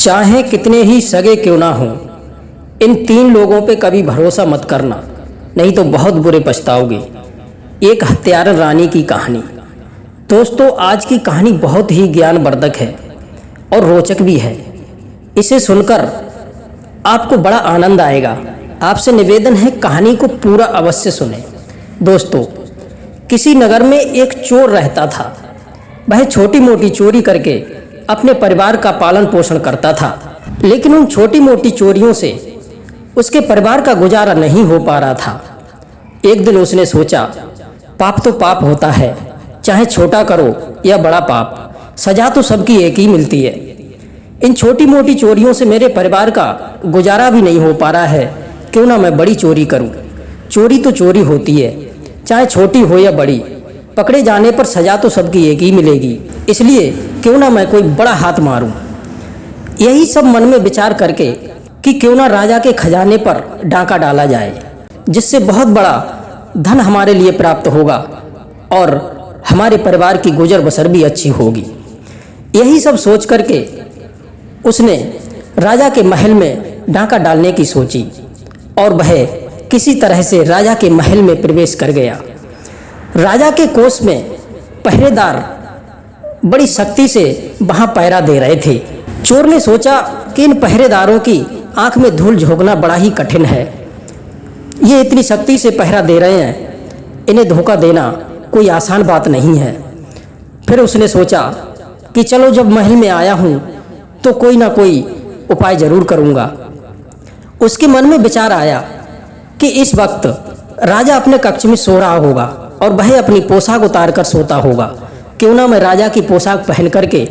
चाहे कितने ही सगे क्यों ना हो, इन तीन लोगों पे कभी भरोसा मत करना, नहीं तो बहुत बुरे पछताओगे। एक हत्यारन रानी की कहानी। दोस्तों, आज की कहानी बहुत ही ज्ञानवर्धक है और रोचक भी है। इसे सुनकर आपको बड़ा आनंद आएगा। आपसे निवेदन है, कहानी को पूरा अवश्य सुने। दोस्तों, किसी नगर में एक चोर रहता था। वह छोटी मोटी चोरी करके अपने परिवार का पालन पोषण करता था, लेकिन उन छोटी मोटी चोरियों से उसके परिवार का गुजारा नहीं हो पा रहा था। एक दिन उसने सोचा, पाप तो पाप होता है, चाहे छोटा करो या बड़ा पाप, सजा तो सबकी एक ही मिलती है। इन छोटी मोटी चोरियों से मेरे परिवार का गुजारा भी नहीं हो पा रहा है, क्यों ना मैं बड़ी चोरी करूं। चोरी तो चोरी होती है, चाहे छोटी हो या बड़ी, पकड़े जाने पर सजा तो सबकी एक ही मिलेगी। इसलिए क्यों ना मैं कोई बड़ा हाथ मारूं। यही सब मन में विचार करके कि क्यों ना राजा के खजाने पर डाका डाला जाए, जिससे बहुत बड़ा धन हमारे लिए प्राप्त होगा और हमारे परिवार की गुजर बसर भी अच्छी होगी। यही सब सोच करके उसने राजा के महल में डाका डालने की सोची और वह किसी तरह से राजा के महल में प्रवेश कर गया। राजा के कोष में पहरेदार बड़ी सख्ती से वहां पहरा दे रहे थे। चोर ने सोचा कि इन पहरेदारों की आंख में धूल झोंकना बड़ा ही कठिन है। ये इतनी सख्ती से पहरा दे रहे हैं, इन्हें धोखा देना कोई आसान बात नहीं है। फिर उसने सोचा कि चलो, जब महल में आया हूं तो कोई ना कोई उपाय जरूर करूंगा। उसके मन में विचार आया कि इस वक्त राजा अपने कक्ष में सो रहा होगा और वह अपनी पोशाक उतार कर सोता होगा। क्यों ना मैं राजा की पोशाक पहन करके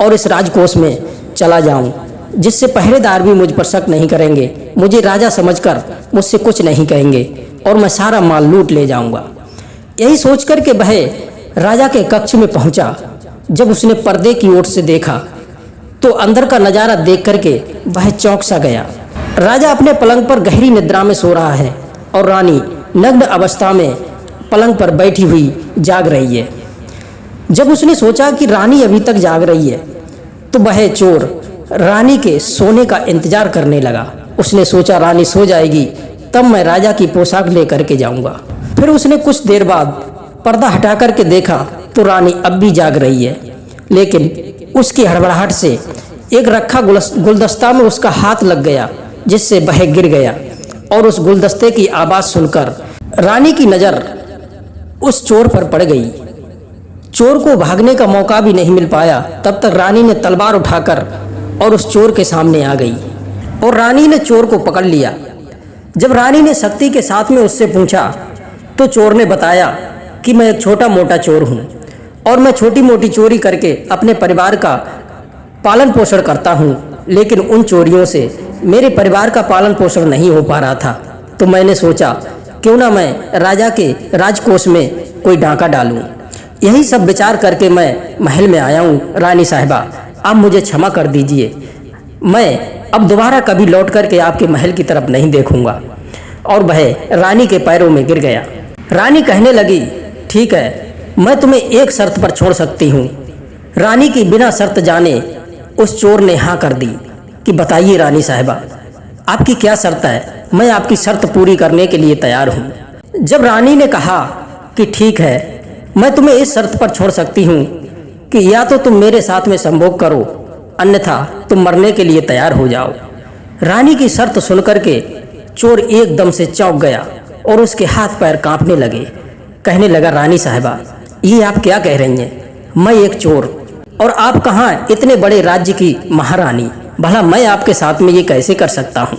और इस राजकोष में चला जाऊं, जिससे पहरेदार भी मुझ पर शक नहीं करेंगे, मुझे राजा समझकर मुझसे कुछ नहीं कहेंगे और मैं सारा माल लूट ले जाऊंगा। यही सोच करके वह राजा के कक्ष में पहुंचा। जब उसने पर्दे की ओर से देखा तो अंदर का नजारा देख करके वह चौंक सा गया। राजा अपने पलंग पर गहरी निद्रा में सो रहा है और रानी नग्न अवस्था में पलंग पर बैठी हुई जाग रही है। जब उसने सोचा कि रानी अभी तक जाग रही है तो वह चोर रानी के सोने का इंतजार करने लगा। उसने सोचा, रानी सो जाएगी तब मैं राजा की पोशाक लेकर के जाऊंगा। फिर उसने कुछ देर बाद पर्दा हटा करके देखा तो रानी अब भी जाग रही है, लेकिन उसकी हड़बड़ाहट से एक रखा गुलदस्ता में उसका हाथ लग गया, जिससे वह गिर गया और उस गुलदस्ते की आवाज सुनकर रानी की नजर उस चोर पर पड़ गई। चोर को भागने का मौका भी नहीं मिल पाया। तब तक रानी ने तलवार उठाकर और उस चोर के सामने आ गई और रानी ने चोर को पकड़ लिया। जब रानी ने सख्ती के साथ में उससे पूछा तो चोर ने बताया कि मैं एक छोटा मोटा चोर हूँ और मैं छोटी मोटी चोरी करके अपने परिवार का पालन पोषण करता हूँ, लेकिन उन चोरियों से मेरे परिवार का पालन पोषण नहीं हो पा रहा था। तो मैंने सोचा क्यों ना मैं राजा के राजकोष में कोई डाका डालूं। यही सब विचार करके मैं महल में आया हूँ। रानी साहिबा, आप मुझे क्षमा कर दीजिए, मैं अब दोबारा कभी लौट करके आपके महल की तरफ नहीं देखूंगा। और वह रानी के पैरों में गिर गया। रानी कहने लगी, ठीक है, मैं तुम्हें एक शर्त पर छोड़ सकती हूँ। रानी की बिना शर्त जाने उस चोर ने हाँ कर दी कि बताइए रानी साहिबा, आपकी क्या शर्त है? मैं आपकी शर्त पूरी करने के लिए तैयार हूँ। जब रानी ने कहा कि ठीक है, मैं तुम्हें इस शर्त पर छोड़ सकती हूँ कि या तो तुम मेरे साथ में संभोग करो, अन्यथा तुम मरने के लिए तैयार हो जाओ। रानी की शर्त सुनकर के चोर एकदम से चौंक गया और उसके हाथ पैर कांपने लगे। कहने लगा, रानी साहिबा, ये आप क्या कह रही हैं? मैं एक चोर और आप कहाँ इतने बड़े राज्य की महारानी, भला मैं आपके साथ में ये कैसे कर सकता हूँ?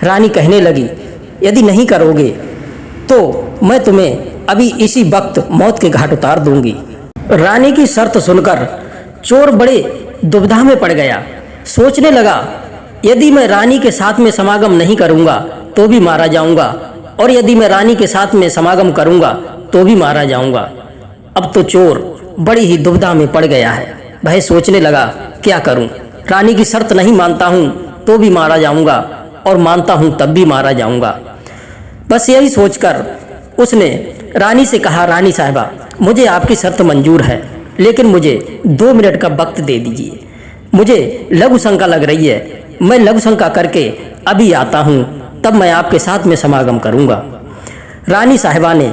रानी कहने लगी, यदि नहीं करोगे तो मैं तुम्हें अभी इसी वक्त मौत के घाट उतार दूंगी। रानी की शर्त सुनकर चोर बड़े दुविधा में पड़ गया। सोचने लगा, यदि मैं रानी के साथ में समागम नहीं करूंगा तो भी मारा जाऊंगा, और यदि मैं रानी के साथ में समागम करूंगा तो भी मारा जाऊंगा। अब तो चोर बड़ी ही दुविधा में पड़ गया है। वह सोचने लगा, क्या करूं? रानी की शर्त नहीं मानता हूं तो भी मारा जाऊंगा और मानता हूं तब भी मारा जाऊंगा। बस यही सोचकर उसने रानी से कहा, रानी साहिबा, मुझे आपकी शर्त मंजूर है, लेकिन मुझे 2 मिनट का वक्त दे दीजिए। मुझे लघु शंका लग रही है, मैं लघु शंका करके अभी आता हूँ, तब मैं आपके साथ में समागम करूँगा। रानी साहिबा ने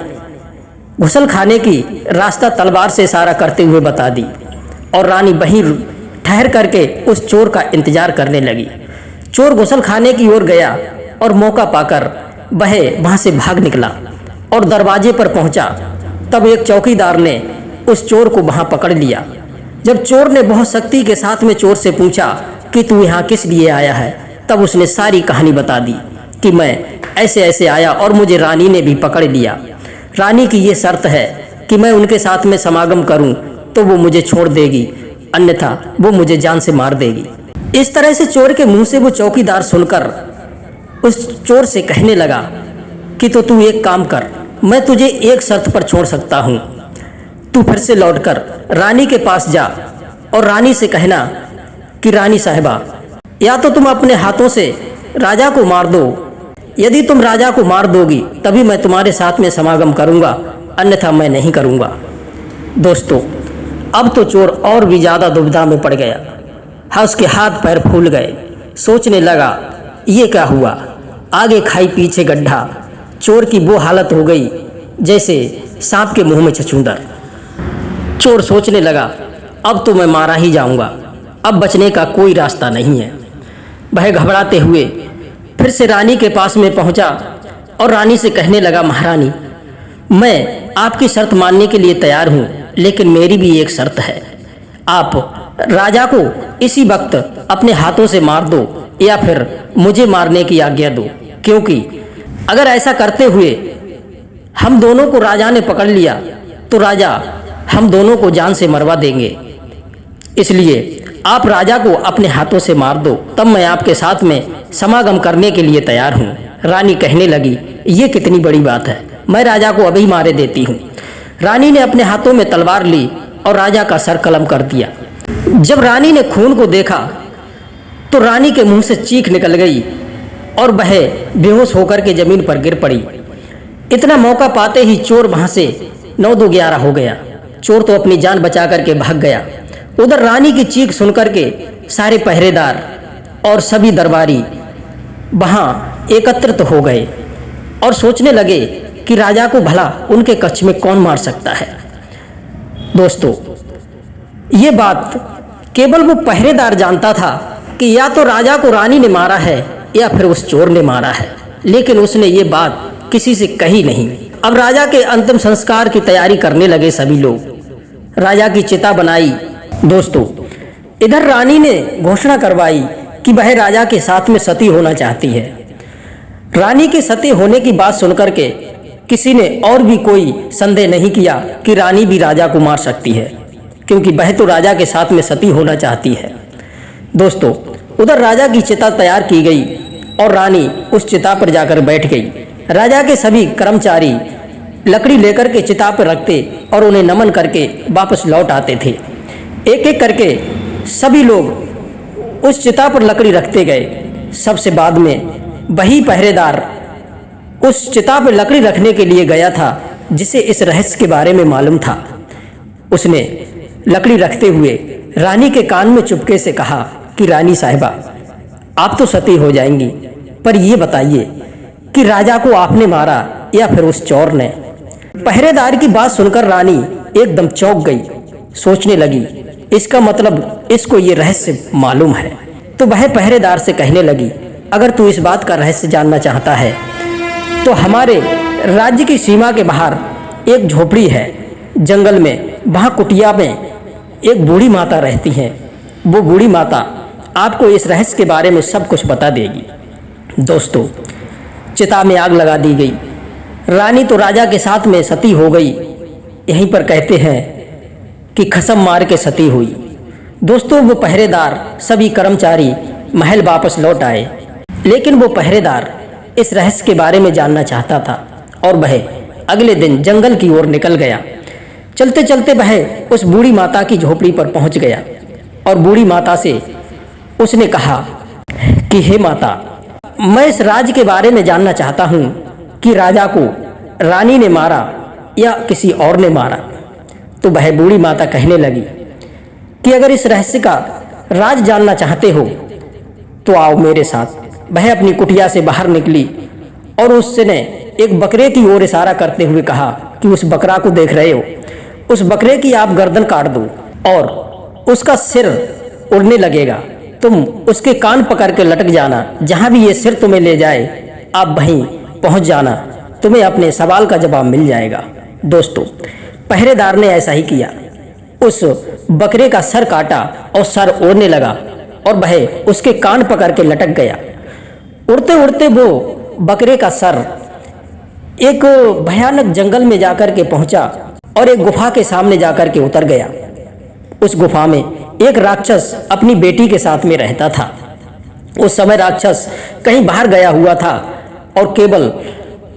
गुसल खाने की रास्ता तलवार से इशारा करते हुए बता दी और रानी वहीं ठहर करके उस चोर का इंतजार करने लगी। चोर गुसल खाने की ओर गया और मौका पाकर वह वहाँ से भाग निकला और दरवाजे पर पहुँचा। तब एक चौकीदार ने उस चोर को वहाँ पकड़ लिया। जब चोर ने बहुत सख्ती के साथ में चोर से पूछा कि तू यहाँ किस लिए आया है, तब उसने सारी कहानी बता दी कि मैं ऐसे ऐसे आया और मुझे रानी ने भी पकड़ लिया। रानी की ये शर्त है कि मैं उनके साथ में समागम करूं तो वो मुझे छोड़ देगी, अन्यथा वो मुझे जान से मार देगी। इस तरह से चोर के मुंह से वो चौकीदार सुनकर उस चोर से कहने लगा कि तो तू एक काम कर, मैं तुझे एक शर्त पर छोड़ सकता हूँ। तू फिर से लौटकर रानी के पास जा और रानी से कहना कि रानी साहिबा, या तो तुम अपने हाथों से राजा को मार दो, यदि तुम राजा को मार दोगी तभी मैं तुम्हारे साथ में समागम करूंगा, अन्यथा मैं नहीं करूंगा। दोस्तों, अब तो चोर और भी ज़्यादा दुविधा में पड़ गया। हाँ, उसके हाथ पैर फूल गए। सोचने लगा ये क्या हुआ, आगे खाई पीछे गड्ढा। चोर की वो हालत हो गई जैसे सांप के मुंह में छछूंदर। चोर सोचने लगा अब तो मैं मारा ही जाऊंगा, अब बचने का कोई रास्ता नहीं है। वह घबराते हुए फिर से रानी के पास में पहुंचा और रानी से कहने लगा, महारानी, मैं आपकी शर्त मानने के लिए तैयार हूं, लेकिन मेरी भी एक शर्त है। आप राजा को इसी वक्त अपने हाथों से मार दो या फिर मुझे मारने की आज्ञा दो, क्योंकि अगर ऐसा करते हुए हम दोनों को राजा ने पकड़ लिया तो राजा हम दोनों को जान से मरवा देंगे। इसलिए आप राजा को अपने हाथों से मार दो, तब मैं आपके साथ में समागम करने के लिए तैयार हूँ। रानी कहने लगी, ये कितनी बड़ी बात है, मैं राजा को अभी मारे देती हूँ। रानी ने अपने हाथों में तलवार ली और राजा का सर कलम कर दिया। जब रानी ने खून को देखा तो रानी के मुंह से चीख निकल गई और वह बेहोश होकर के जमीन पर गिर पड़ी। इतना मौका पाते ही चोर वहां से 9-2-11 हो गया। चोर तो अपनी जान बचा करके भाग गया। उधर रानी की चीख सुनकर के सारे पहरेदार और सभी दरबारी वहां एकत्रित हो गए और सोचने लगे कि राजा को भला उनके कक्ष में कौन मार सकता है। दोस्तों, ये बात केवल वो पहरेदार जानता था कि या तो राजा को रानी ने मारा है या फिर उस चोर ने मारा है, लेकिन उसने ये बात किसी से कही नहीं। अब राजा के अंतिम संस्कार की तैयारी करने लगे सभी लोग। राजा की चिता बनाई। दोस्तों, इधर रानी ने घोषणा करवाई कि वह राजा के साथ में सती होना चाहती है। रानी के सती होने की बात सुनकर के किसी ने और भी कोई संदेह नहीं किया कि रानी भी राजा को मार सकती है, क्योंकि वह तो राजा के साथ में सती होना चाहती है। दोस्तों, उधर राजा की चिता तैयार की गई और रानी उस चिता पर जाकर बैठ गई। राजा के सभी कर्मचारी लकड़ी लेकर के चिता पर रखते और उन्हें नमन करके वापस लौट आते थे। एक एक करके सभी लोग उस चिता पर लकड़ी रखते गए। सबसे बाद में वही पहरेदार उस चिता पर लकड़ी रखने के लिए गया था जिसे इस रहस्य के बारे में मालूम था। उसने लकड़ी रखते हुए रानी के कान में चुपके से कहा कि रानी साहिबा, आप तो सती हो जाएंगी, पर ये बताइए कि राजा को आपने मारा या फिर उस चोर ने। पहरेदार की बात सुनकर रानी एकदम चौंक गई। सोचने लगी इसका मतलब इसको ये रहस्य मालूम है। तो वह पहरेदार से कहने लगी, अगर तू इस बात का रहस्य जानना चाहता है तो हमारे राज्य की सीमा के बाहर एक झोपड़ी है जंगल में, वहाँ कुटिया में एक बूढ़ी माता रहती हैं। वो बूढ़ी माता आपको इस रहस्य के बारे में सब कुछ बता देगी। दोस्तों, चिता में आग लगा दी गई। रानी तो राजा के साथ में सती हो गई। यहीं पर कहते हैं कि खसम मार के सती हुई। दोस्तों, वो पहरेदार सभी कर्मचारी महल वापस लौट आए, लेकिन वो पहरेदार इस रहस्य के बारे में जानना चाहता था और वह अगले दिन जंगल की ओर निकल गया। चलते चलते वह उस बूढ़ी माता की झोपड़ी पर पहुंच गया और बूढ़ी माता से उसने कहा कि हे माता, मैं इस राज के बारे में जानना चाहता हूँ कि राजा को रानी ने मारा या किसी और ने मारा। तो वह बूढ़ी माता कहने लगी कि अगर इस रहस्य का राज जानना चाहते हो तो आओ मेरे साथ। वह अपनी कुटिया से बाहर निकली और उसने एक बकरे की ओर इशारा करते हुए कहा कि उस बकरा को देख रहे हो, उस बकरे की आप गर्दन काट दो और उसका सिर उड़ने लगेगा, तुम उसके कान पकड़ के लटक जाना, जहां भी ये सिर तुम्हें ले जाए आप वहीं पहुंच जाना, तुम्हें अपने सवाल का जवाब मिल जाएगा। दोस्तों, पहरेदार ने ऐसा ही किया। उस बकरे का सर काटा और सर उड़ने लगा और वह उसके कान पकड़ के लटक गया। उड़ते उड़ते वो बकरे का सर एक भयानक जंगल में जाकर के पहुंचा और एक गुफा के सामने जाकर के उतर गया। उस गुफा में एक राक्षस अपनी बेटी के साथ में रहता था। उस समय राक्षस कहीं बाहर गया हुआ था और केवल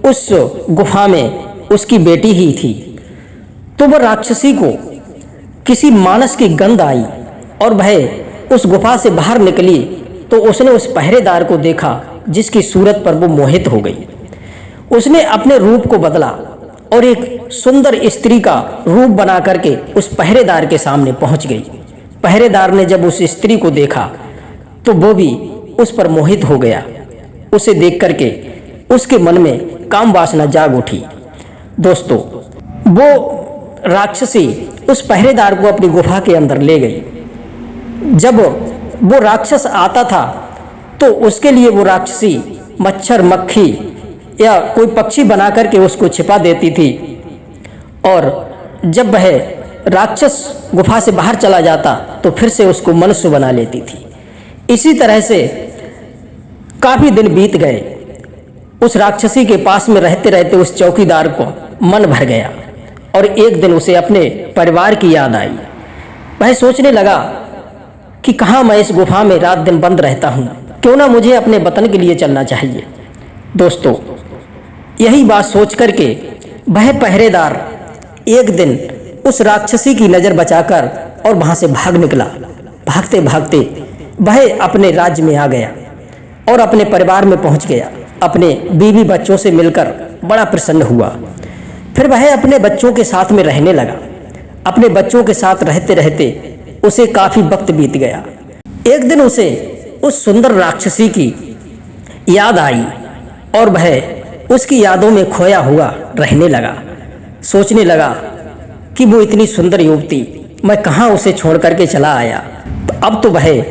उस गुफा में उसकी बेटी ही थी। तो वह राक्षसी को किसी मानस की गंध आई और वह उस गुफा से बाहर निकली तो उसने उस पहरेदार को देखा जिसकी सूरत पर वो मोहित हो गई। उसने अपने रूप को बदला और एक सुंदर स्त्री का रूप बना करके उस पहरेदार के सामने पहुंच गई। पहरेदार ने जब उस स्त्री को देखा तो वो भी उस पर मोहित हो गया। उसे देख करके उसके मन में काम वासना जाग उठी। दोस्तों, वो राक्षसी उस पहरेदार को अपनी गुफा के अंदर ले गई। जब वो राक्षस आता था तो उसके लिए वो राक्षसी मच्छर, मक्खी या कोई पक्षी बना करके उसको छिपा देती थी और जब वह राक्षस गुफा से बाहर चला जाता तो फिर से उसको मनुष्य बना लेती थी। इसी तरह से काफी दिन बीत गए। उस राक्षसी के पास में रहते रहते उस चौकीदार को मन भर गया और एक दिन उसे अपने परिवार की याद आई। वह सोचने लगा कि कहाँ मैं इस गुफा में रात दिन बंद रहता हूँ, क्यों ना मुझे अपने वतन के लिए चलना चाहिए। दोस्तों, यही बात सोच करके वह पहरेदार एक दिन उस राक्षसी की नज़र बचाकर और वहाँ से भाग निकला। भागते भागते वह अपने राज्य में आ गया और अपने परिवार में पहुँच गया। अपने बीवी बच्चों से मिलकर बड़ा प्रसन्न हुआ। फिर वह अपने बच्चों के साथ में रहने लगा। अपने बच्चों के साथ रहते रहते उसे काफ़ी वक्त बीत गया। एक दिन उसे उस सुंदर राक्षसी की याद आई और वह उसकी यादों में खोया हुआ रहने लगा। सोचने लगा कि वो इतनी सुंदर युवती, मैं कहाँ उसे छोड़ करके चला आया। अब तो वह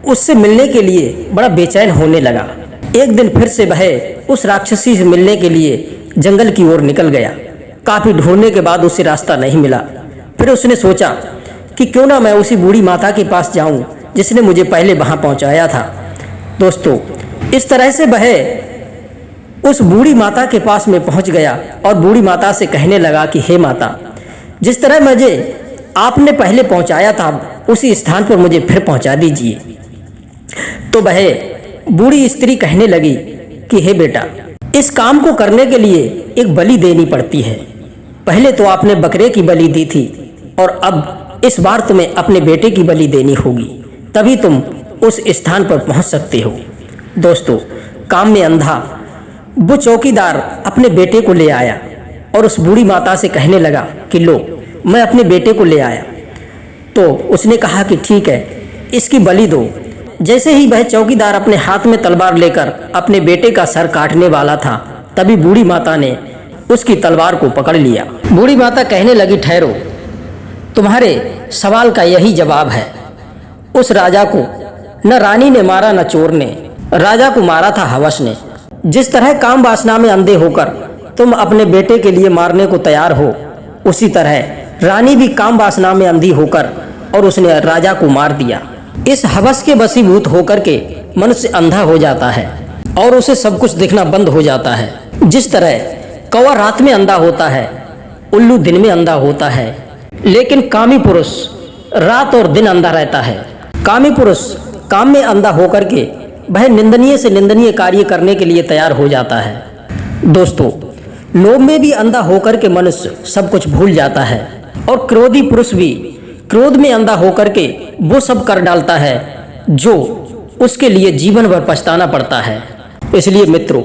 उससे मिलने के लिए बड़ा बेचैन होने लगा। एक दिन फिर से वह उस राक्षसी से मिलने के लिए जंगल की ओर निकल गया। काफ़ी ढूंढने के बाद उसे रास्ता नहीं मिला। फिर उसने सोचा कि क्यों ना मैं उसी बूढ़ी माता के पास जाऊं जिसने मुझे पहले वहां पहुंचाया था। दोस्तों, इस तरह से वह उस बूढ़ी माता के पास में पहुंच गया और बूढ़ी माता से कहने लगा कि हे माता, जिस तरह मुझे आपने पहले पहुंचाया था उसी स्थान पर मुझे फिर पहुंचा दीजिए। तो वह बूढ़ी स्त्री कहने लगी कि हे बेटा, इस काम को करने के लिए एक बलि देनी पड़ती है। पहले तो आपने बकरे की बलि दी थी और अब इस बार तुम्हें अपने बेटे की बलि देनी होगी, तभी तुम उस स्थान पर पहुंच सकते हो। दोस्तों, काम में अंधा वो चौकीदार अपने बेटे को ले आया और उस बूढ़ी माता से कहने लगा कि लो, मैं अपने बेटे को ले आया। तो उसने कहा कि ठीक है, इसकी बलि दो। जैसे ही वह चौकीदार अपने हाथ में तलवार लेकर अपने बेटे का सर काटने वाला था, तभी बूढ़ी माता ने उसकी तलवार को पकड़ लिया। बूढ़ी माता कहने लगी, ठहरो, तुम्हारे सवाल का यही जवाब है। उस राजा को न रानी ने मारा न चोर ने, राजा को मारा था हवस ने। जिस तरह काम वासना में अंधे होकर तुम अपने बेटे के लिए मारने को तैयार हो, उसी तरह रानी भी काम वासना में अंधी होकर और उसने राजा को मार दिया। इस हवस के वशीभूत होकर के मनुष्य अंधा हो जाता है और उसे सब कुछ दिखना बंद हो जाता है। जिस तरह कौवा रात में अंधा होता है, उल्लू दिन में अंधा होता है, लेकिन कामी पुरुष रात और दिन अंधा रहता है। कामी पुरुष काम में अंधा होकर के वह निंदनीय से निंदनीय कार्य करने के लिए तैयार हो जाता है। दोस्तों, लोभ में भी अंधा होकर के मनुष्य सब कुछ भूल जाता है और क्रोधी पुरुष भी क्रोध में अंधा होकर के वो सब कर डालता है जो उसके लिए जीवन भर पछताना पड़ता है। इसलिए मित्रों,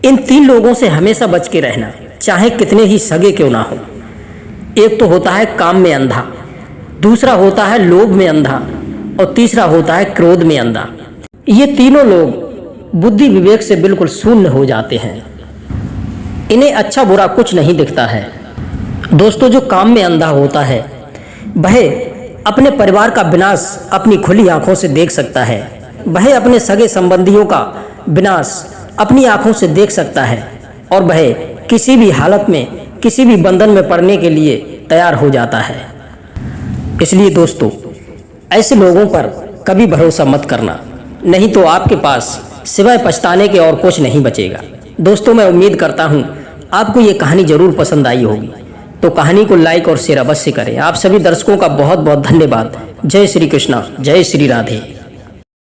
इन तीन लोगों से हमेशा बच के रहना, चाहे कितने ही सगे क्यों ना हो। एक तो होता है काम में अंधा, दूसरा होता है लोभ में अंधा और तीसरा होता है क्रोध में अंधा। ये तीनों लोग बुद्धि विवेक से बिल्कुल शून्य हो जाते हैं। इन्हें अच्छा बुरा कुछ नहीं दिखता है। दोस्तों, जो काम में अंधा होता है वह अपने परिवार का विनाश अपनी खुली आंखों से देख सकता है। वह अपने सगे संबंधियों का विनाश अपनी आंखों से देख सकता है और वह किसी भी हालत में किसी भी बंधन में पड़ने के लिए तैयार हो जाता है। इसलिए दोस्तों, ऐसे लोगों पर कभी भरोसा मत करना, नहीं तो आपके पास सिवाय पछताने के और कुछ नहीं बचेगा। दोस्तों, मैं उम्मीद करता हूँ आपको ये कहानी जरूर पसंद आई होगी, तो कहानी को लाइक और शेयर अवश्य करें। आप सभी दर्शकों का बहुत बहुत धन्यवाद। जय श्री कृष्णा, जय श्री राधे।